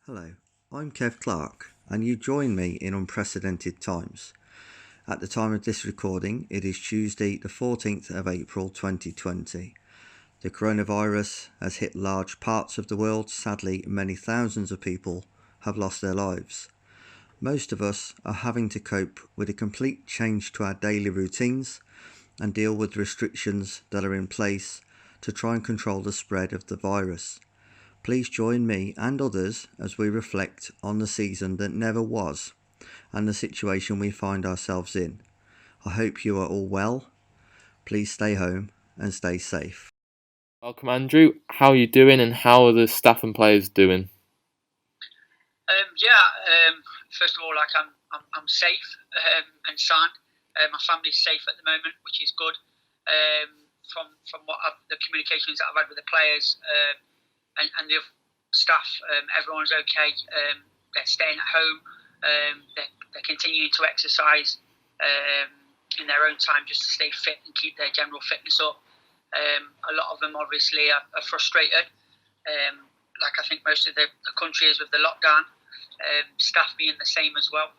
Hello, I'm Kev Clark, and you join me in unprecedented times. At the time of this recording, it is Tuesday, the 14th of April 2020. The coronavirus has hit large parts of the world. Sadly, many thousands of people have lost their lives. Most of us are having to cope with a complete change to our daily routines and deal with restrictions that are in place to try and control the spread of the virus. Please join me and others as we reflect on the season that never was and the situation we find ourselves in. I hope you are all well. Please stay home and stay safe. Welcome, Andrew. How are you doing, and how are the staff and players doing? First of all, I'm safe and sound. My family's safe at the moment, which is good. From the communications that I've had with the players and the staff, everyone's okay. They're staying at home. They're continuing to exercise in their own time just to stay fit and keep their general fitness up. A lot of them obviously are frustrated, like I think most of the country is with the lockdown. Staff being the same as well.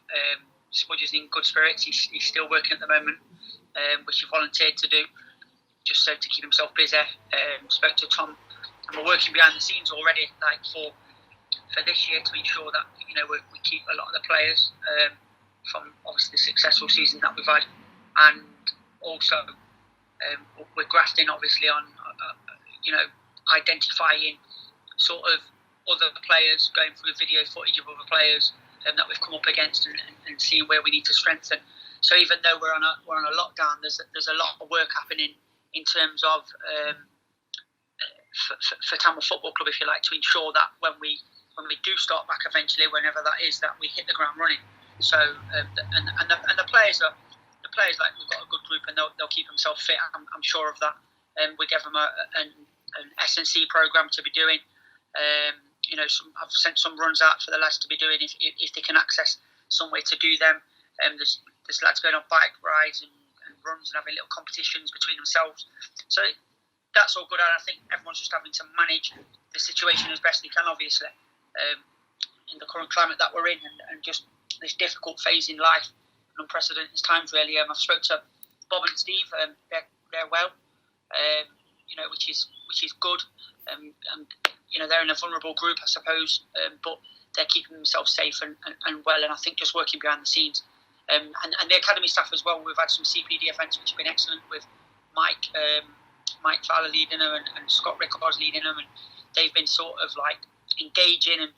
Smudge is in good spirits. He's still working at the moment, which he volunteered to do, just so to keep himself busy. Spoke to Tom, and we're working behind the scenes already, like for this year, to ensure that we keep a lot of the players from obviously the successful season that we've had, and also we're grafting obviously on identifying sort of other players, going through video footage of other players that we've come up against and seeing where we need to strengthen. So even though we're on a lockdown, there's a lot of work happening in terms of for Tamworth Football Club, if you like, to ensure that when we do start back eventually, whenever that is, that we hit the ground running. So the players like, we've got a good group, and they'll keep themselves fit. I'm sure of that. We give them an S&C program to be doing. I've sent some runs out for the lads to be doing if they can access some way to do them. There's lads going on bike rides and runs and having little competitions between themselves. So that's all good, and I think everyone's just having to manage the situation as best they can, obviously, in the current climate that we're in, and just this difficult phase in life, and unprecedented times, really. I've spoke to Bob and Steve. They're well, which is good. They're in a vulnerable group, I suppose, but they're keeping themselves safe and well, and I think just working behind the scenes. And the academy staff as well. We've had some CPD events which have been excellent, with Mike Fowler leading them and Scott Rickards leading them, and they've been sort of like engaging and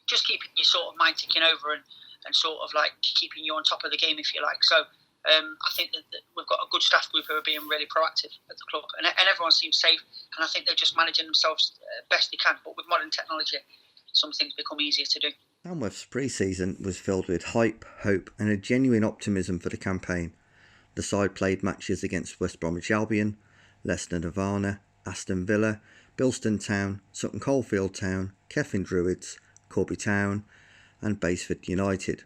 just keeping your sort of mind ticking over and sort of like keeping you on top of the game, if you like. So I think that we've got a good staff group who are being really proactive at the club, and everyone seems safe, and I think they're just managing themselves best they can. But with modern technology, some things become easier to do. Tamworth's pre-season was filled with hype, hope and a genuine optimism for the campaign. The side played matches against West Bromwich Albion, Leicester Nirvana, Aston Villa, Bilston Town, Sutton Coldfield Town, Keffin Druids, Corby Town and Basford United,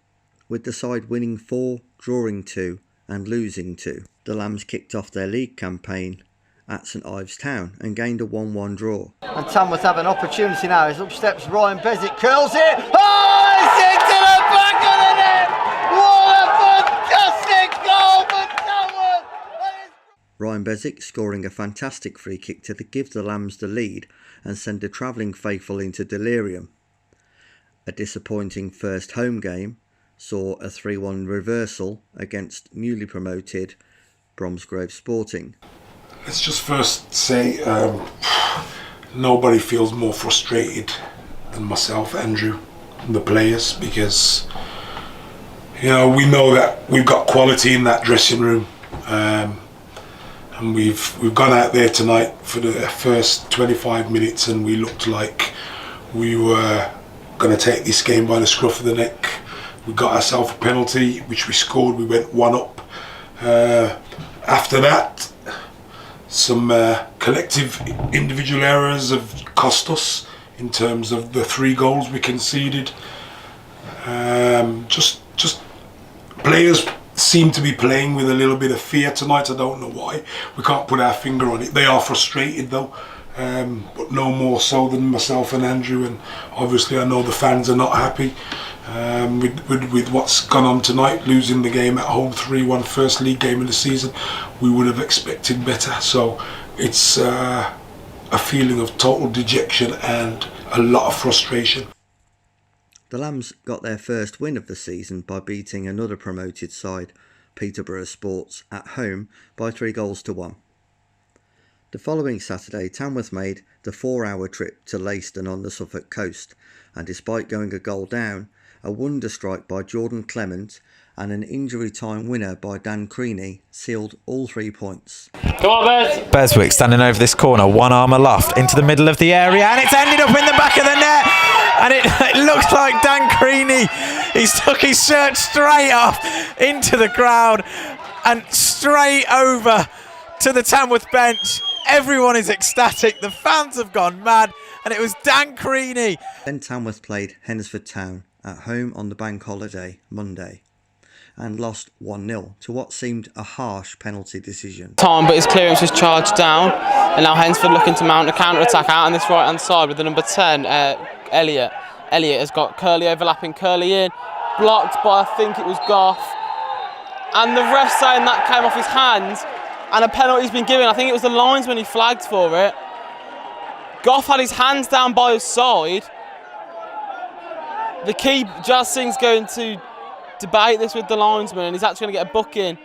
with the side winning 4, drawing 2 and losing 2. The Lambs kicked off their league campaign at St Ives Town and gained a 1-1 draw. And Tamworth have an opportunity now. As up steps Ryan Bezic, curls it. Oh, it's into the back of the net! What a fantastic goal for Tamworth! Ryan Bezic scoring a fantastic free kick to give the Lambs the lead and send the travelling faithful into delirium. A disappointing first home game saw a 3-1 reversal against newly promoted Bromsgrove Sporting. Let's just first say nobody feels more frustrated than myself, Andrew, and the players, because we know that we've got quality in that dressing room, and we've gone out there tonight for the first 25 minutes and we looked like we were going to take this game by the scruff of the neck. We got ourselves a penalty which we scored. We went 1 up. After that, some collective individual errors have cost us in terms of the 3 goals we conceded. Just players seem to be playing with a little bit of fear tonight. I don't know why. We can't put our finger on it. They are frustrated though. but no more so than myself and Andrew, and obviously I know the fans are not happy with what's gone on tonight, losing the game at home 3-1, first league game of the season. We would have expected better, so it's a feeling of total dejection and a lot of frustration. The Lambs got their first win of the season by beating another promoted side, Peterborough Sports, at home by 3-1. The following Saturday, Tamworth made the 4-hour trip to Leiston on the Suffolk coast, and despite going a goal down, a wonder strike by Jordan Clement and an injury time winner by Dan Creaney sealed all 3 points. Come on, Bez! Beswick standing over this corner, one arm aloft into the middle of the area, and it's ended up in the back of the net. And it looks like Dan Creaney, he's took his shirt straight off into the crowd and straight over to the Tamworth bench. Everyone is ecstatic, the fans have gone mad, and it was Dan Creaney. Then Tamworth played Hednesford Town at home on the bank holiday Monday and lost 1-0 to what seemed a harsh penalty decision. Time, but his clearance was charged down, and now Hednesford looking to mount a counter-attack out on this right-hand side with the number 10, Elliott. Elliott has got Curley overlapping, Curley in, blocked by I think it was Goff, and the ref saying that came off his hands, and a penalty's been given. I think it was the linesman he flagged for it. Goff had his hands down by his side. The key, Jazz Singh's going to debate this with the linesman, and he's actually going to get a book in.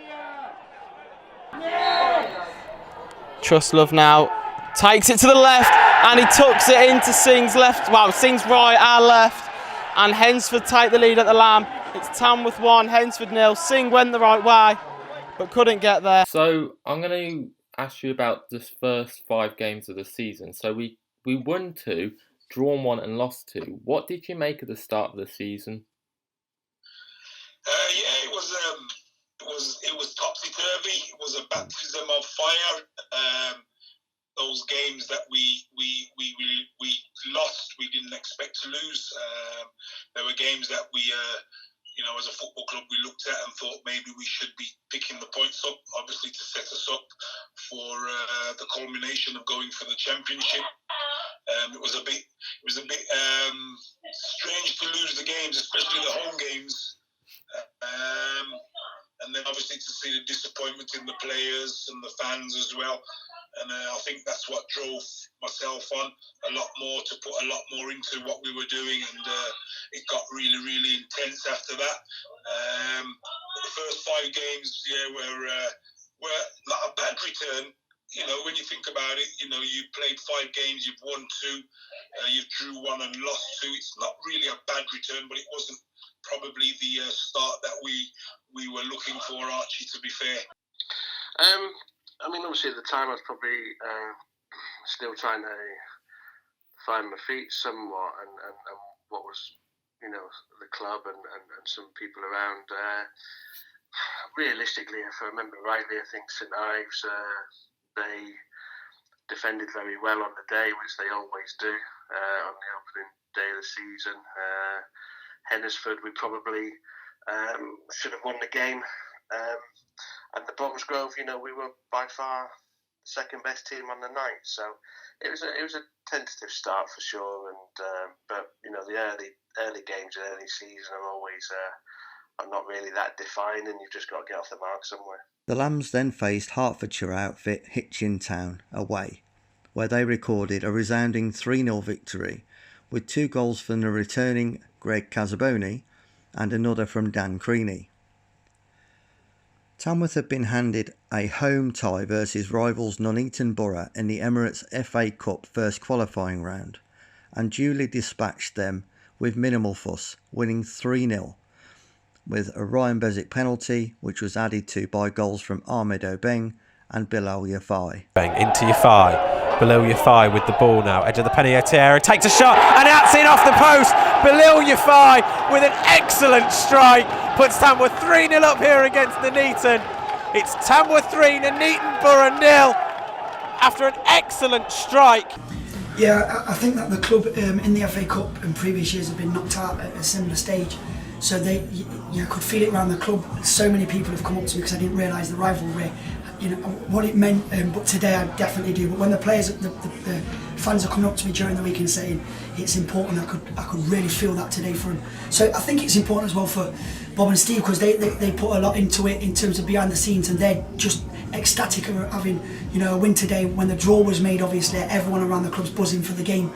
Trustlove now takes it to the left, and he tucks it into Singh's left, well, Singh's right, our left, and Hednesford take the lead at the Lamb. It's Tamworth 1, Hednesford 0. Singh went the right way, but couldn't get there. So I'm going to ask you about this first 5 games of the season. So we won 2, drawn 1 and lost 2. What did you make of the start of the season? Yeah, it was topsy turvy. It was a baptism of fire. Those games that we lost, we didn't expect to lose. There were games that we, as a football club, we looked at and thought maybe we should be picking the points up, obviously to set us up for the culmination of going for the championship. It was a bit strange to lose the games, especially the home games. And then obviously to see the disappointment in the players and the fans as well. And I think that's what drove myself on a lot more, to put a lot more into what we were doing, and it got really, really intense after that. The first 5 games, were not a bad return. When you think about it, you played 5 games, you've won 2, you've drew 1 and lost 2. It's not really a bad return, but it wasn't probably the start that we were looking for, Archie, to be fair. Obviously at the time I was probably still trying to find my feet somewhat, and what was, the club and some people around. Realistically, if I remember rightly, I think St Ives, they defended very well on the day, which they always do on the opening day of the season. Hednesford, we probably should have won the game. And the Bromsgrove, we were by far the second best team on the night. So it was a tentative start for sure. And but the early games of early season are always are not really that defining. You've just got to get off the mark somewhere. The Lambs then faced Hertfordshire outfit Hitchin Town away, where they recorded a resounding 3-0 victory, with 2 goals from the returning Greg Casaboni and another from Dan Creaney. Tamworth had been handed a home tie versus rivals Nuneaton Borough in the Emirates FA Cup first qualifying round, and duly dispatched them with minimal fuss, winning 3-0, with a Ryan Bezic penalty, which was added to by goals from Ahmed Obeng and Bilal Yafai. Bang into Yafai. Bilal Yafai with the ball now, edge of the penalty area, takes a shot, and that's in off the post. Bilal Yafai with an excellent strike puts Tamworth 3-0 up here against Nuneaton. It's Tamworth 3, Nuneaton Borough 0 after an excellent strike. Yeah, I think that the club in the FA Cup in previous years have been knocked out at a similar stage. So you could feel it around the club. So many people have come up to me because I didn't realise the rivalry what it meant. But today I definitely do. But when the players, the fans are coming up to me during the week and saying it's important, I could really feel that today for them. So I think it's important as well for Bob and Steve, because they put a lot into it in terms of behind the scenes, and they're just ecstatic of having a win today. When the draw was made, obviously everyone around the club's buzzing for the game.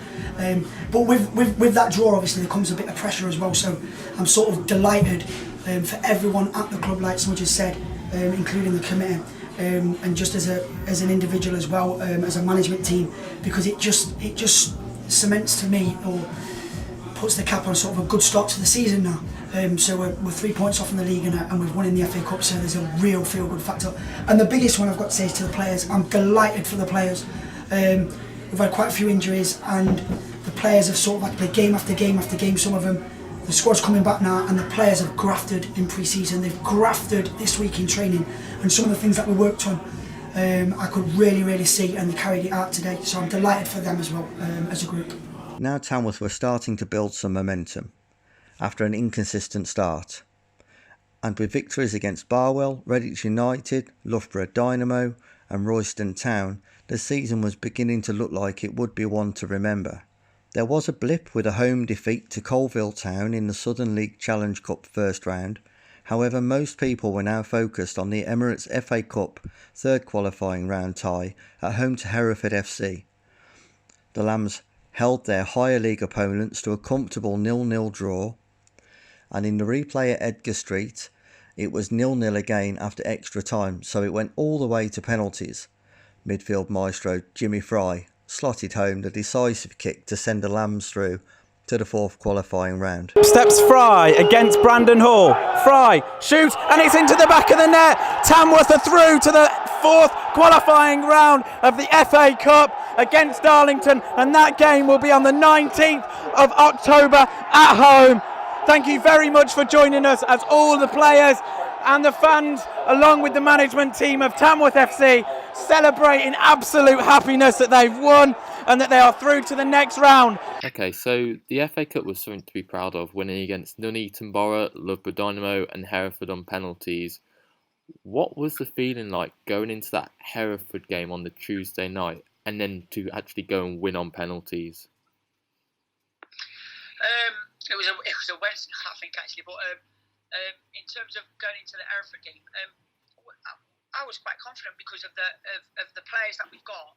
But with that draw, obviously there comes a bit of pressure as well. So I'm sort of delighted for everyone at the club, like someone just said, including the committee. And just as an individual as well, as a management team, because it just cements to me, or puts the cap on sort of a good start to the season now. So we're 3 points off in the league, and we've won in the FA Cup, so there's a real feel-good factor. And the biggest one I've got to say is to the players. I'm delighted for the players. We've had quite a few injuries, and the players have sort of had to play game after game after game, some of them. The squad's coming back now, and the players have grafted in pre-season. They've grafted this week in training, and some of the things that we worked on, I could really see, and they carried it out today. So I'm delighted for them as well, as a group. Now Tamworth were starting to build some momentum after an inconsistent start, and with victories against Barwell, Redditch United, Loughborough Dynamo and Royston Town, the season was beginning to look like it would be one to remember. There was a blip with a home defeat to Colville Town in the Southern League Challenge Cup first round. However, most people were now focused on the Emirates FA Cup third qualifying round tie at home to Hereford FC. The Lambs held their higher league opponents to a comfortable 0-0 draw, and in the replay at Edgar Street it was 0-0 again after extra time, so it went all the way to penalties. Midfield maestro Jimmy Fry slotted home the decisive kick to send the Lambs through to the fourth qualifying round. Steps Fry against Brandon Hall. Fry shoots, and it's into the back of the net. Tamworth are through to the fourth qualifying round of the FA Cup against Darlington, and that game will be on the 19th of October at home. Thank you very much for joining us, as all the players and the fans, along with the management team of Tamworth FC, celebrating absolute happiness that they've won and that they are through to the next round. Okay, so the FA Cup was something to be proud of, winning against Nuneaton Borough, Loughborough Dynamo and Hereford on penalties. What was the feeling like going into that Hereford game on the Tuesday night and then to actually go and win on penalties? It was a Wednesday, I think, actually, but in terms of going into the Hereford game, I was quite confident because of the players that we've got,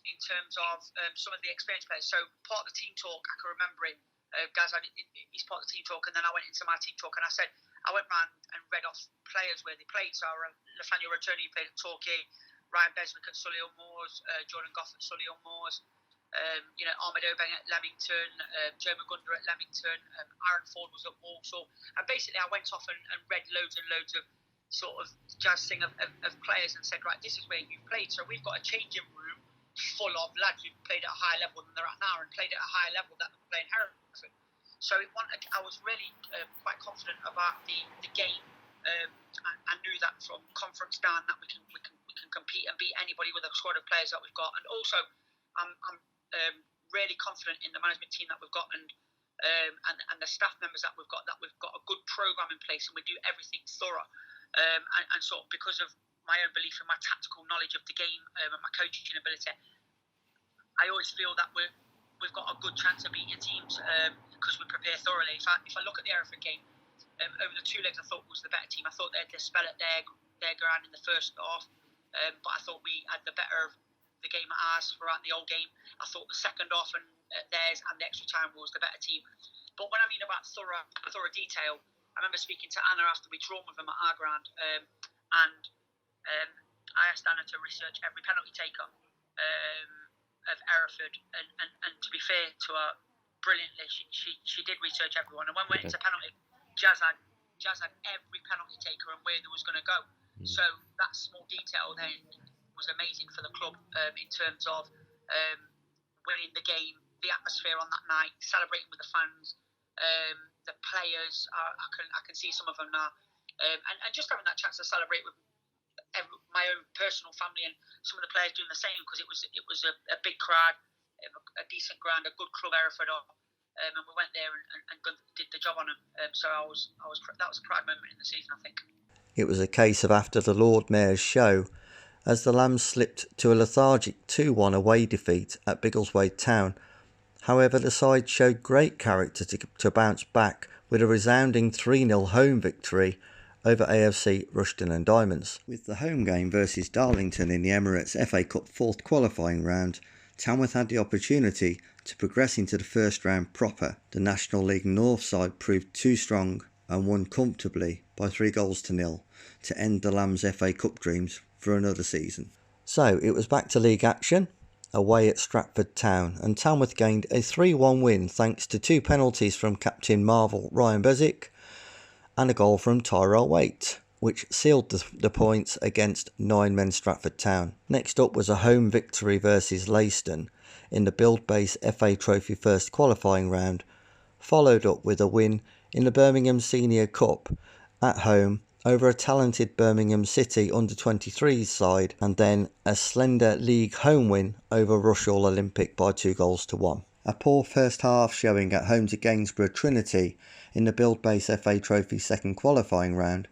in terms of some of the experienced players. So part of the team talk, I can remember it, Gaz, he's part of the team talk, and then I went into my team talk and I went round and read off players where they played. So Nathaniel Rotoni played at Torquay, Ryan Beswick at Solihull Moors, Jordan Goff at Solihull Moors, Ahmed Obeng at Leamington, Joe Magunda at Leamington, Aaron Ford was at Walsall. And basically I went off and read loads and loads of sort of jazz thing of players and said, right, this is where you've played. So we've got a changing room full of lads who've played at a higher level than they're at now and played at a higher level than they're playing Hereford. So I was really quite confident about the game. I knew that from conference down that we can compete and beat anybody with a squad of players that we've got. And also I'm really confident in the management team that we've got and the staff members that we've got a good programme in place, and we do everything thorough. And sort of because of my own belief in my tactical knowledge of the game and my coaching ability, I always feel that we've got a good chance of beating teams because we prepare thoroughly. If I look at the Hereford game, over the two legs I thought was the better team. I thought they had the spell at their ground in the first half, but I thought we had the better of the game at ours throughout the whole game. I thought the second half and theirs and the extra time was the better team. But when I mean about thorough detail, I remember speaking to Anna after we'd drawn with them at our ground, and I asked Anna to research every penalty taker of Hereford, and to be fair to her, brilliantly, she did research everyone. And when we went into penalty, Jazz had every penalty taker and where they was going to go. So that small detail then was amazing for the club in terms of winning the game, the atmosphere on that night, celebrating with the fans. The players, I can see some of them now, and just having that chance to celebrate with my own personal family and some of the players doing the same, because it was a big crowd, a decent ground, a good club, Hereford, and we went there and did the job on them. So that was a proud moment in the season, I think. It was a case of after the Lord Mayor's show as the Lambs slipped to a lethargic 2-1 away defeat at Biggleswade Town. However, the side showed great character to bounce back with a resounding 3-0 home victory over AFC Rushden and Diamonds. With the home game versus Darlington in the Emirates FA Cup 4th qualifying round, Tamworth had the opportunity to progress into the first round proper. The National League North side proved too strong and won comfortably by 3-0 to end the Lambs FA Cup dreams for another season. So it was back to league action away at Stratford Town, and Tamworth gained a 3-1 win thanks to 2 penalties from captain Marvel Ryan Bezic and a goal from Tyrell Waite, which sealed the points against 9-men Stratford Town. Next up was a home victory versus Leiston in the Build Base FA Trophy first qualifying round, followed up with a win in the Birmingham Senior Cup at home over a talented Birmingham City under-23s side, and then a slender league home win over Rushall Olympic by 2-1. A poor first half showing at home to Gainsborough Trinity in the Build Base FA Trophy second qualifying round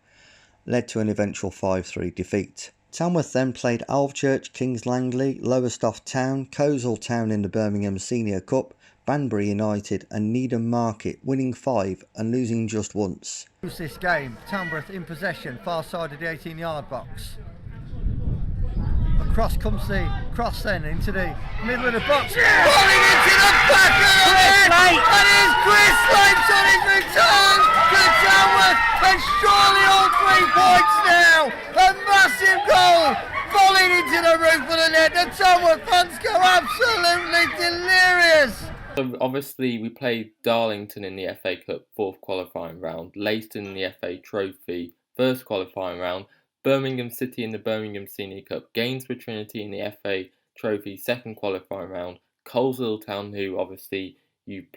led to an eventual 5-3 defeat. Tamworth then played Alvechurch, Kings Langley, Lowestoft Town, Coleshill Town in the Birmingham Senior Cup, Banbury United and Needham Market, winning 5 and losing just once. This game, Tamworth in possession, far side of the 18-yard box. Across comes the cross then into the middle of the box. Yeah! Falling into the back of the net! And it's Chris Lipes on his return to Tamworth, and surely all 3 points now. A massive goal falling into the roof of the net. The Tamworth fans go absolutely delirious. So obviously we played Darlington in the FA Cup 4th qualifying round, Leiston in the FA Trophy 1st qualifying round, Birmingham City in the Birmingham Senior Cup, Gainsborough Trinity in the FA Trophy 2nd qualifying round, Coleshill Town, who obviously you've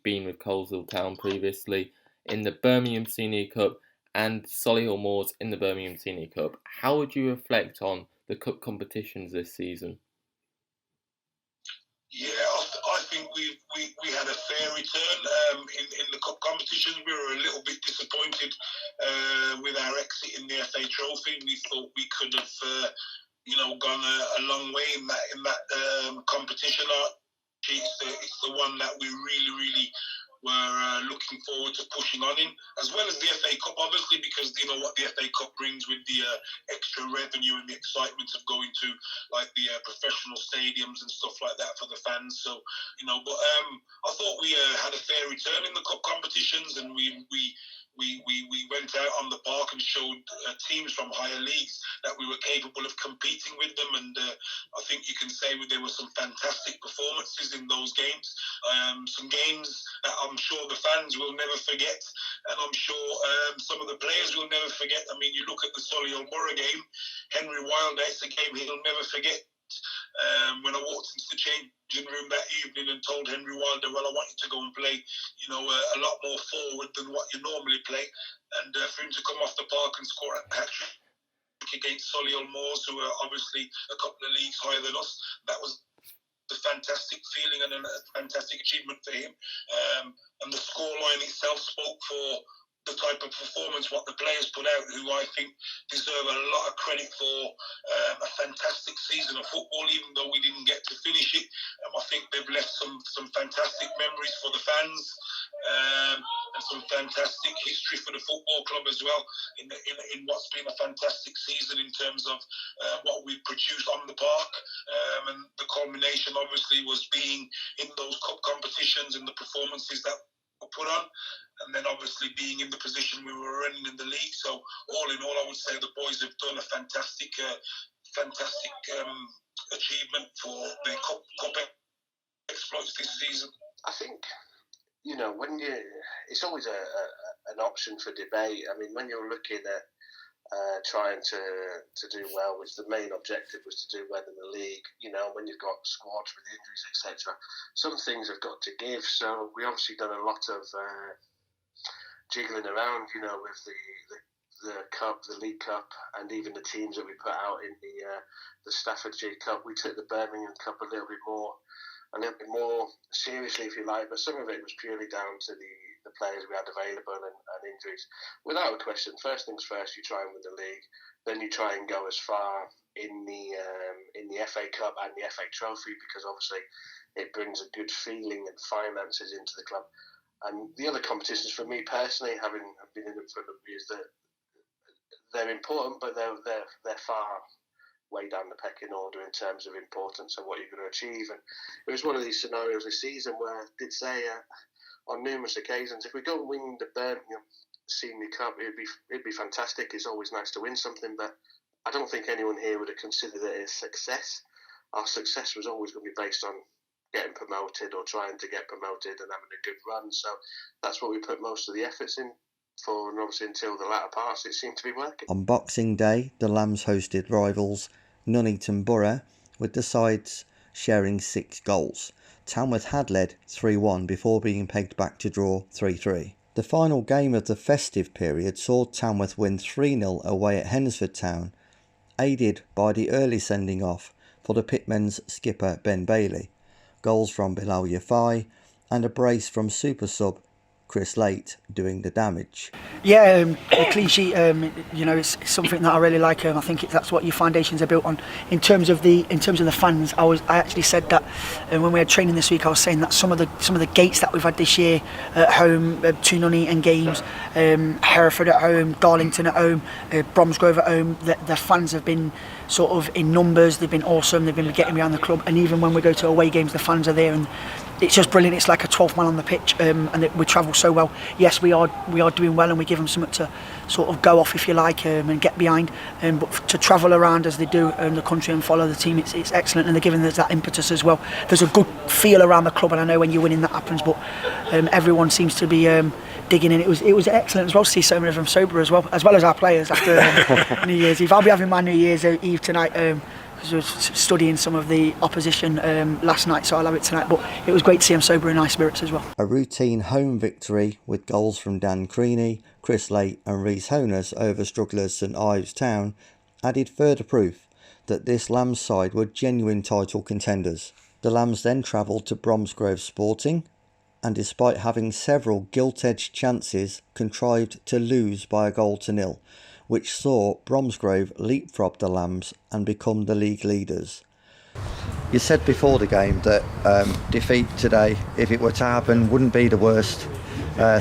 been with Coleshill Town previously, in the Birmingham Senior Cup, and Solihull Moors in the Birmingham Senior Cup. How would you reflect on the cup competitions this season? Yeah, I think we had a fair return in the cup competitions. We were a little bit disappointed with our exit in the FA Trophy. We thought we could have, gone a long way in that competition. It's the one that we really were looking forward to pushing on in, as well as the FA Cup, obviously, because you know what the FA Cup brings with the extra revenue and the excitement of going to like the professional stadiums and stuff like that for the fans. So, but I thought we had a fair return in the cup competitions, and we went out on the park and showed teams from higher leagues that we were capable of competing with them. And I think you can say there were some fantastic performances in those games. Some games that I'm sure the fans will never forget, and I'm sure some of the players will never forget. I mean, you look at the Solihull Borough game, Henry Wilder, it's a game he'll never forget. When I walked into the changing room that evening and told Henry Wilder, well, I want you to go and play, a lot more forward than what you normally play. And for him to come off the park and score a hat-trick against Solihull Moors, who are obviously a couple of leagues higher than us, that was a fantastic feeling and a fantastic achievement for him. And the scoreline itself spoke for the type of performance what the players put out, who I think deserve a lot of credit for a fantastic season of football, even though we didn't get to finish it. I think they've left some fantastic memories for the fans, and some fantastic history for the football club as well, in what's been a fantastic season in terms of what we've produced on the park. And the culmination obviously was being in those cup competitions and the performances that were put on, and then obviously being in the position we were running in the league. So all in all, I would say the boys have done a fantastic achievement for the cup exploits this season. I think, when it's always an option for debate. I mean, when you're looking at trying to do well, which the main objective was to do well in the league, when you've got squads with injuries, etc., some things have got to give. So we obviously done a lot of jiggling around, with the cup, the League Cup, and even the teams that we put out in the Staffordshire Cup. We took the Birmingham Cup a little bit more a little bit more seriously, if you like. But some of it was purely down to the players we had available and injuries. Without a question, first things first, you try and win the league, then you try and go as far in the FA Cup and the FA Trophy, because obviously it brings a good feeling and finances into the club. And the other competitions, for me personally, having been in them for a number of years, that they're important, but they're far way down the pecking order in terms of importance and what you're going to achieve. And it was one of these scenarios this season where I did say on numerous occasions, if we go and win the Birmingham Senior Cup, it'd be fantastic. It's always nice to win something, but I don't think anyone here would have considered it a success. Our success was always going to be based on getting promoted or trying to get promoted and having a good run. So that's what we put most of the efforts in for, and obviously until the latter parts it seemed to be working. On Boxing Day, the Lambs hosted rivals Nuneaton Borough, with the sides sharing 6 goals. Tamworth had led 3-1 before being pegged back to draw 3-3. The final game of the festive period saw Tamworth win 3-0 away at Hednesford Town, aided by the early sending off for the Pitmen's skipper Ben Bailey, goals from Bilal Yafai and a brace from super sub Chris Late doing the damage. Yeah, a clean sheet. It's something that I really like. I think that's what your foundations are built on. In terms of the fans, I actually said that when we had training this week. I was saying that some of the gates that we've had this year at home, 2 Nuneaton games, Hereford at home, Darlington at home, Bromsgrove at home, the fans have been sort of in numbers. They've been awesome. They've been getting behind the club, and even when we go to away games, the fans are there, and it's just brilliant. It's like a 12th man on the pitch, and we travel so well. Yes, we are doing well, and we give them something to sort of go off, if you like, and get behind. But to travel around as they do the country and follow the team, it's excellent, and they're giving us that impetus as well. There's a good feel around the club, and I know when you're winning that happens. But everyone seems to be digging in. It was excellent as well to see so many of them sober as well as our players after New Year's Eve. I'll be having my New Year's Eve tonight. Because I was studying some of the opposition last night, so I'll have it tonight. But it was great to see him sober in high spirits as well. A routine home victory with goals from Dan Creaney, Chris Late and Rhys Honus over strugglers St Ives Town added further proof that this Lambs side were genuine title contenders. The Lambs then travelled to Bromsgrove Sporting, and despite having several gilt-edged chances, contrived to lose by 1-0, which saw Bromsgrove leapfrog the Lambs and become the league leaders. You said before the game that defeat today, if it were to happen, wouldn't be the worst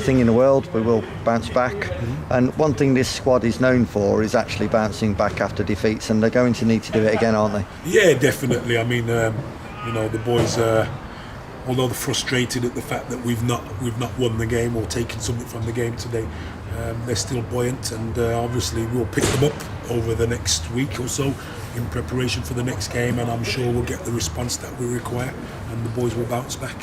thing in the world. We will bounce back. And one thing this squad is known for is actually bouncing back after defeats, and they're going to need to do it again, aren't they? Yeah, definitely. I mean, the boys, although they're frustrated at the fact that we've not won the game or taken something from the game today, they're still buoyant, and obviously we'll pick them up over the next week or so in preparation for the next game, and I'm sure we'll get the response that we require, and the boys will bounce back.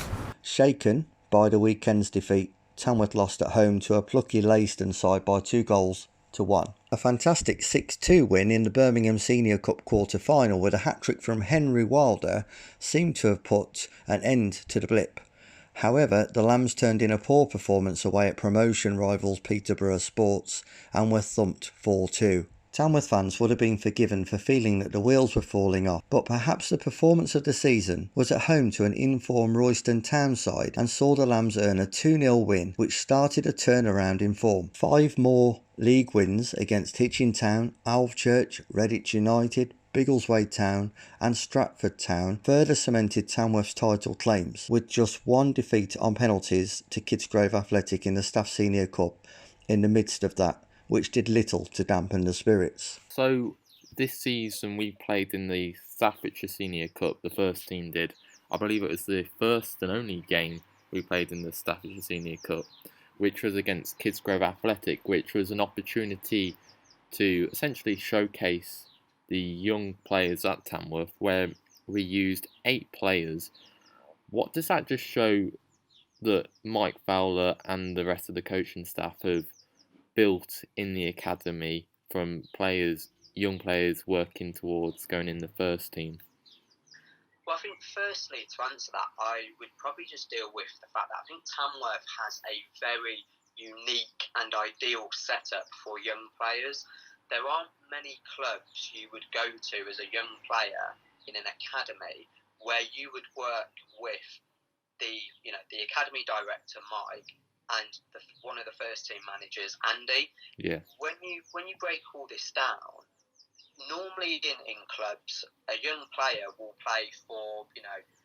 Shaken by the weekend's defeat, Tamworth lost at home to a plucky Leiston side by 2-1. A fantastic 6-2 win in the Birmingham Senior Cup quarter-final with a hat-trick from Henry Wilder seemed to have put an end to the blip. However, the Lambs turned in a poor performance away at promotion rivals Peterborough Sports and were thumped 4-2. Tamworth fans would have been forgiven for feeling that the wheels were falling off, but perhaps the performance of the season was at home to an in-form Royston Town side and saw the Lambs earn a 2-0 win, which started a turnaround in form. 5 more league wins against Hitchin Town, Alvechurch, Redditch United, Biggleswade Town and Stratford Town further cemented Tamworth's title claims, with just 1 defeat on penalties to Kidsgrove Athletic in the Staff Senior Cup in the midst of that, which did little to dampen the spirits. So this season we played in the Staffordshire Senior Cup, the first team did. I believe it was the first and only game we played in the Staffordshire Senior Cup, which was against Kidsgrove Athletic, which was an opportunity to essentially showcase the young players at Tamworth, where we used 8 players. What does that just show that Mike Fowler and the rest of the coaching staff have built in the academy from players, young players working towards going in the first team? Well, I think firstly, to answer that, I would probably just deal with the fact that I think Tamworth has a very unique and ideal setup for young players. There aren't many clubs you would go to as a young player in an academy where you would work with the academy director Mike and one of the first team managers Andy. Yeah. When you break all this down, normally in clubs, a young player will play for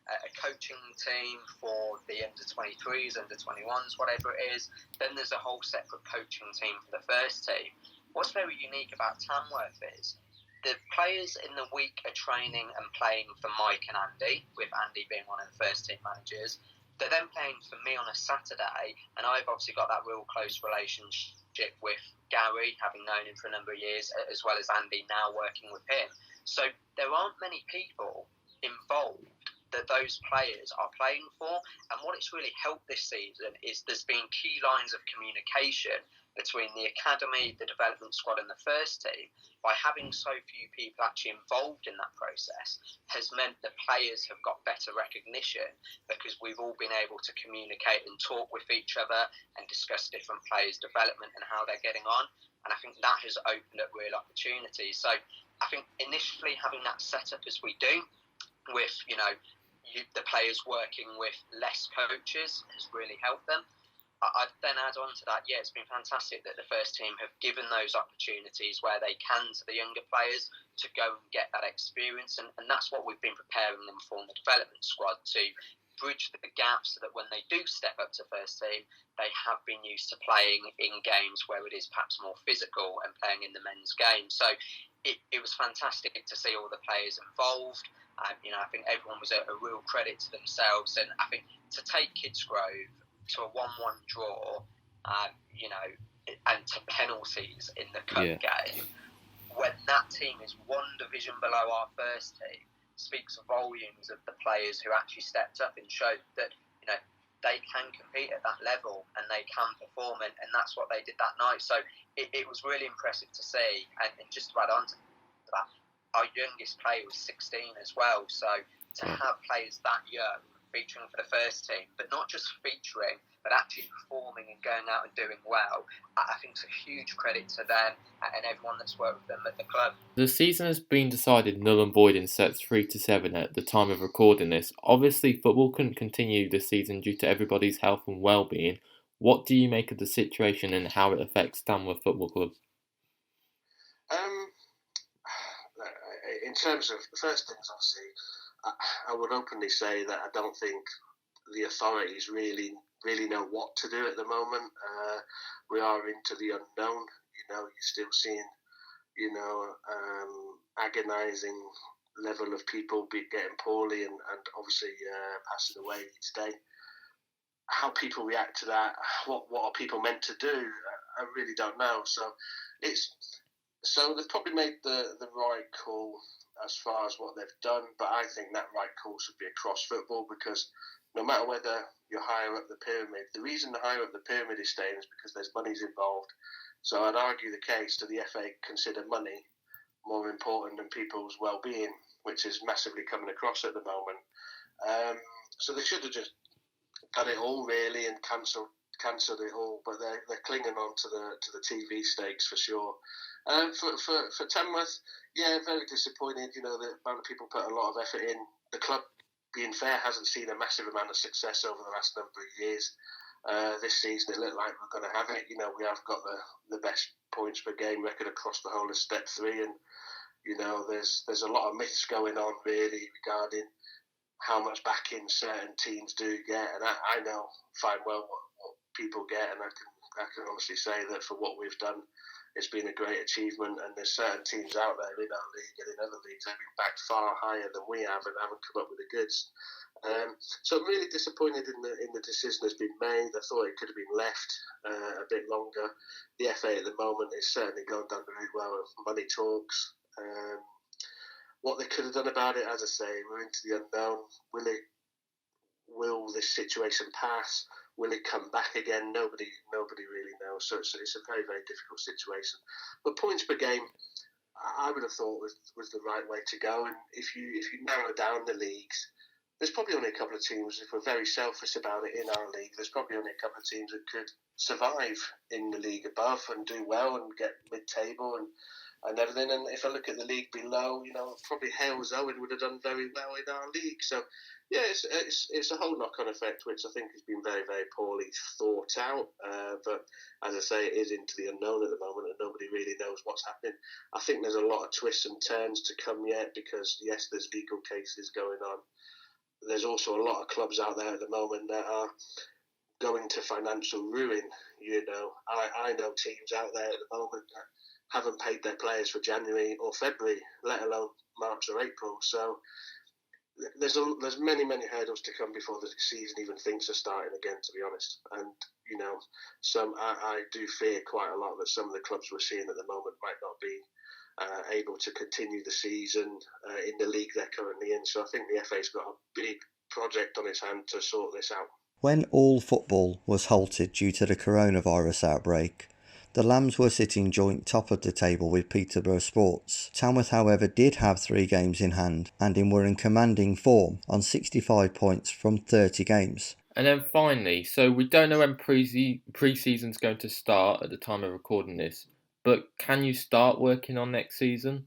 a coaching team for the under 23s, under 21s, whatever it is. Then there's a whole separate coaching team for the first team. What's very unique about Tamworth is the players in the week are training and playing for Mike and Andy, with Andy being one of the first team managers. They're then playing for me on a Saturday, and I've obviously got that real close relationship with Gary, having known him for a number of years, as well as Andy now working with him. So there aren't many people involved that those players are playing for, and what it's really helped this season is there's been key lines of communication between the academy, the development squad and the first team. By having so few people actually involved in that process has meant the players have got better recognition, because we've all been able to communicate and talk with each other and discuss different players' development and how they're getting on, and I think that has opened up real opportunities. So I think initially having that set up as we do, with the players working with less coaches, has really helped them. I'd then add on to that, it's been fantastic that the first team have given those opportunities where they can to the younger players to go and get that experience, and that's what we've been preparing them for in the development squad, to bridge the gap so that when they do step up to first team, they have been used to playing in games where it is perhaps more physical and playing in the men's game. So it was fantastic to see all the players involved. I think everyone was a real credit to themselves, and I think to take Kidsgrove to a 1-1 draw, and to penalties in the cup game, when that team is one division below our first team, speaks volumes of the players who actually stepped up and showed that they can compete at that level and they can perform, and that's what they did that night. So it was really impressive to see, and just to add on to that, our youngest player was 16 as well. So to have players that young featuring for the first team, but not just featuring, but actually performing and going out and doing well, I think it's a huge credit to them and everyone that's worked with them at the club. The season has been decided null and void in sets 3-7 at the time of recording this. Obviously, football couldn't continue this season due to everybody's health and well-being. What do you make of the situation and how it affects Tamworth Football Club? In terms of the first things, obviously, I would openly say that I don't think the authorities really know what to do at the moment. We are into the unknown. You're still seeing, agonising level of people getting poorly and obviously passing away each day. How people react to that, what are people meant to do? I really don't know. So they've probably made the right call as far as what they've done, but I think that right call should be across football, because no matter whether you're higher up the pyramid, the reason the higher up the pyramid is staying is because there's money's involved. So I'd argue the case to the FA consider money more important than people's well-being, which is massively coming across at the moment. So they should have just done it all really and cancelled it all, but they're clinging on to the TV stakes for sure. For Tamworth, very disappointed. The amount of people put a lot of effort in. The club, being fair, hasn't seen a massive amount of success over the last number of years. This season it looked like we're going to have it. We have got the best points per game record across the whole of Step 3, and there's a lot of myths going on really regarding how much backing certain teams do get, and I know fine well what people get, and I can honestly say that for what we've done, it's been a great achievement, and there's certain teams out there in our league and in other leagues that have been backed far higher than we have and haven't come up with the goods. So I'm really disappointed in the decision that's been made. I thought it could have been left a bit longer. The FA at the moment is certainly going down the route well of money talks. What they could have done about it, as I say, we're into the unknown. Will this situation pass? Will it come back again? Nobody really knows. So it's a very, very difficult situation. But points per game, I would have thought was the right way to go. And if you narrow down the leagues, there's probably only a couple of teams, if we're very selfish about it, in our league, there's probably only a couple of teams that could survive in the league above and do well and get mid-table. And and everything. And if I look at the league below, probably Hales Owen would have done very well in our league. So, yeah, it's a whole knock-on effect, which I think has been very, very poorly thought out. But as I say, it is into the unknown at the moment, and nobody really knows what's happening. I think there's a lot of twists and turns to come yet, because yes, there's legal cases going on. There's also a lot of clubs out there at the moment that are going to financial ruin. I know teams out there at the moment that haven't paid their players for January or February, let alone March or April. So there's many hurdles to come before the season even thinks of starting again, to be honest. And I do fear quite a lot that some of the clubs we're seeing at the moment might not be able to continue the season in the league they're currently in. So I think the FA's got a big project on its hand to sort this out. When all football was halted due to the coronavirus outbreak, the Lambs were sitting joint top of the table with Peterborough Sports. Tamworth, however, did have 3 games in hand and were in commanding form on 65 points from 30 games. And then finally, so we don't know when pre-season's going to start at the time of recording this, but can you start working on next season?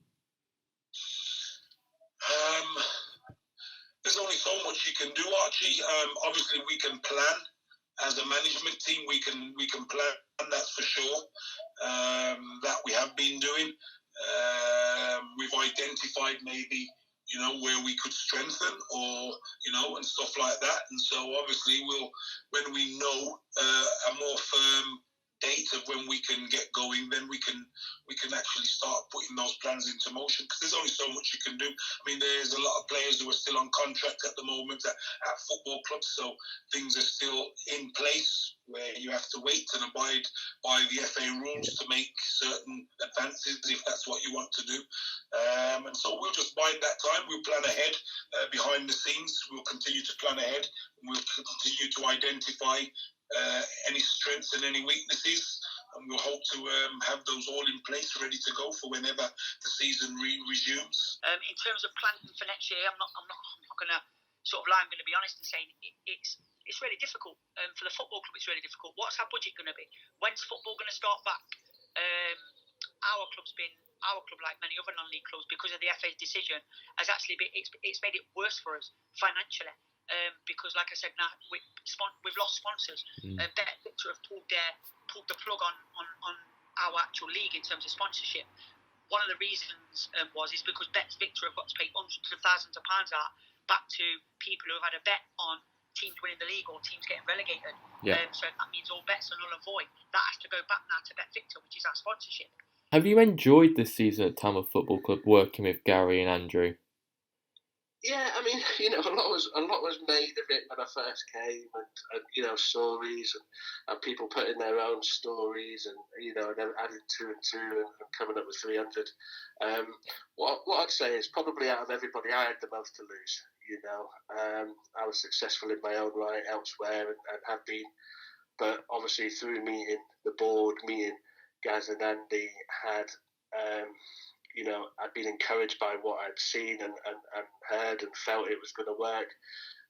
There's only so much you can do, Archie. Obviously, we can plan as a management team. We can plan, that's for sure. That we have been doing. We've identified maybe where we could strengthen, or and stuff like that. And so obviously when we know a more firm date of when we can get going, then we can actually start putting those plans into motion, because there's only so much you can do. I mean, there's a lot of players who are still on contract at the moment at football clubs, so things are still in place where you have to wait and abide by the FA rules to make certain advances if that's what you want to do. And so we'll just bide that time. We'll plan ahead behind the scenes. We'll continue to plan ahead. We'll continue to identify any strengths and any weaknesses, and we'll hope to have those all in place, ready to go for whenever the season resumes. In terms of planning for next year, I'm not going to sort of lie. I'm going to be honest and saying it's really difficult. For the football club, it's really difficult. What's our budget going to be? When's football going to start back? Our club, like many other non-league clubs, because of the FA's decision, has actually it's made it worse for us financially. Because, like I said, now we've lost sponsors. Bet Victor have pulled the plug on our actual league in terms of sponsorship. One of the reasons is because Bet Victor have got to pay hundreds of thousands of pounds out back to people who have had a bet on teams winning the league or teams getting relegated. So that means all bets are null and void. That has to go back now to Bet Victor, which is our sponsorship. Have you enjoyed this season at Tamworth Football Club working with Gary and Andrew? Yeah, I mean, a lot was made of it when I first came, and stories and people putting their own stories, and then adding 2 and 2 and coming up with 300. What I'd say is, probably out of everybody, I had the most to lose. I was successful in my own right elsewhere and have been, but obviously through meeting the board, meeting Gaz and Andy, had I'd been encouraged by what I'd seen and heard and felt it was going to work.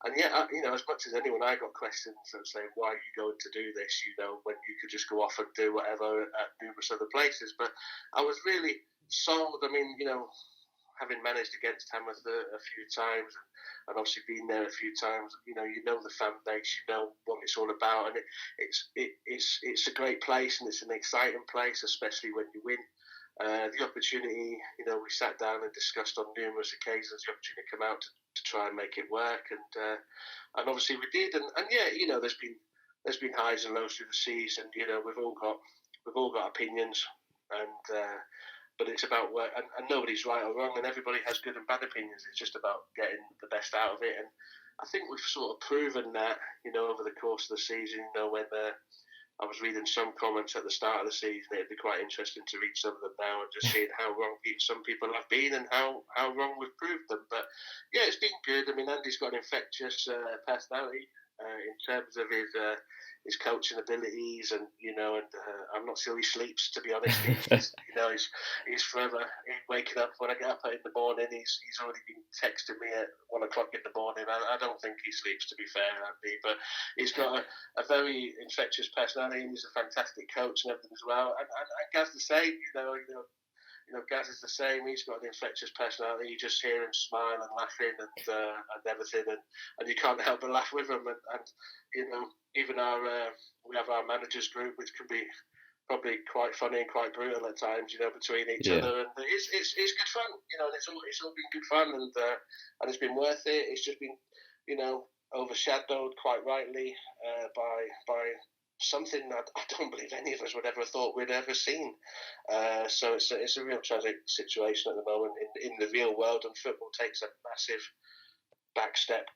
And yet, as much as anyone, I got questions that say, why are you going to do this, when you could just go off and do whatever at numerous other places. But I was really sold. I mean, having managed against Tamworth a few times and obviously been there a few times, you know the fan base, you know what it's all about. And it's a great place, and it's an exciting place, especially when you win. The opportunity, we sat down and discussed on numerous occasions the opportunity to come out to try and make it work, and obviously we did. And yeah, there's been highs and lows through the season. We've all got opinions, but it's about work, and nobody's right or wrong, and everybody has good and bad opinions. It's just about getting the best out of it, and I think we've sort of proven that, over the course of the season. When I was reading some comments at the start of the season, it'd be quite interesting to read some of them now and just seeing how wrong some people have been and how wrong we've proved them. But yeah, it's been good. I mean, Andy's got an infectious personality in terms of his coaching abilities, and I'm not sure he sleeps, to be honest. He's forever waking up. When I get up in the morning, he's already been texting me at 1 o'clock in the morning. I don't think he sleeps, to be fair, Andy, but he's got a very infectious personality, and he's a fantastic coach and everything as well. And Gaz the same, Gaz is the same. He's got an infectious personality. You just hear him smile and laughing and everything, and you can't help but laugh with him. And even we have our managers group, which can be probably quite funny and quite brutal at times, between each other. And it's good fun, and it's all been good fun, and it's been worth it. It's just been, overshadowed quite rightly by something that I don't believe any of us would ever have thought we'd ever seen. So it's a real tragic situation at the moment in the real world, and football takes a massive back step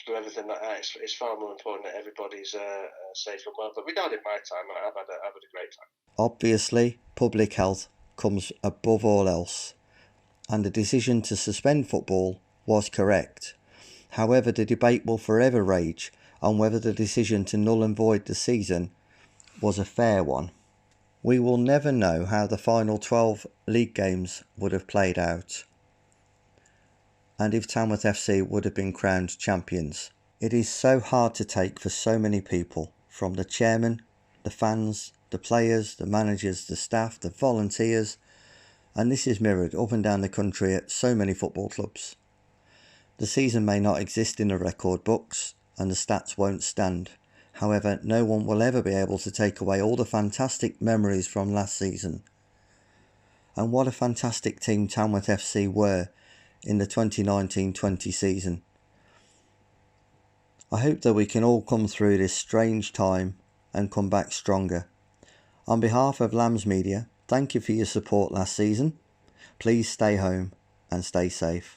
to everything like that. It's far more important that everybody's safe and well. But regarding my time, I've had a great time. Obviously, public health comes above all else, and the decision to suspend football was correct. However, the debate will forever rage on whether the decision to null and void the season was a fair one. We will never know how the final 12 league games would have played out, and if Tamworth FC would have been crowned champions. It is so hard to take for so many people, from the chairman, the fans, the players, the managers, the staff, the volunteers, and this is mirrored up and down the country at so many football clubs. The season may not exist in the record books, and the stats won't stand. However, no one will ever be able to take away all the fantastic memories from last season. And what a fantastic team Tamworth FC were in the 2019-20 season. I hope that we can all come through this strange time and come back stronger. On behalf of Lambs Media, thank you for your support last season. Please stay home and stay safe.